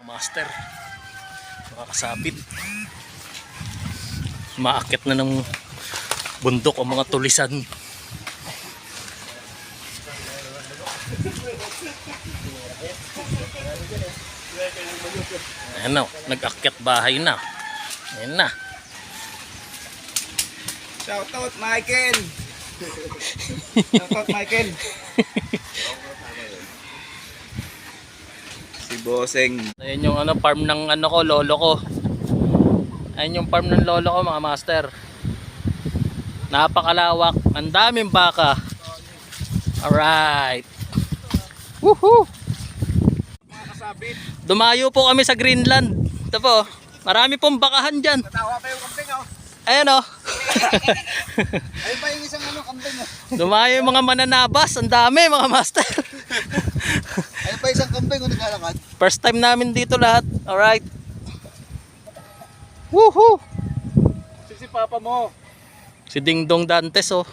Master, makakasabit. Maakit na ng bundok ang mga tulisan. Ayan na, nag-akyat bahay na. Ayan na. Shoutout Michael. Shoutout Michael. Si Bosseng. Ayan yung farm ng lolo ko. Ayan yung farm ng lolo ko, mga master. Napakalawak, ang daming baka. Alright. Woohoo! Dumayo po kami sa Greenland. Ito po, marami pong bakahan dyan. Natawa pa yung kambing, oh. Ayan o. Ayun pa yung isang kambing, oh. Dumayo yung mga mananabas. Ang dami, mga master. Ayun pa isang kambing, oh, naglalakad. First time namin dito lahat. Alright. Woohoo! Si Papa mo. Si Ding Dong Dantes, oh.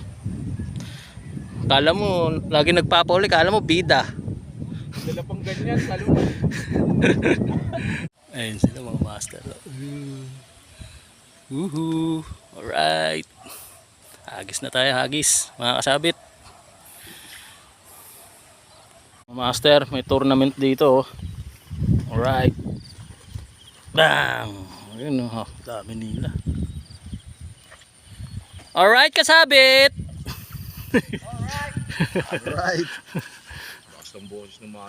Kala mo, lagi nagpapahuli. Kala mo, bida. Dala pang ganyan, talo. Ayun sila, mga master. Woohoo! Alright. Hagis na tayo, hagis. Mga kasabit. Mga master, may tournament dito, oh. Alright. Bang! Ayun, oh. Dami nila. Alright, kasabit! Alright. Lakas ng boses naman.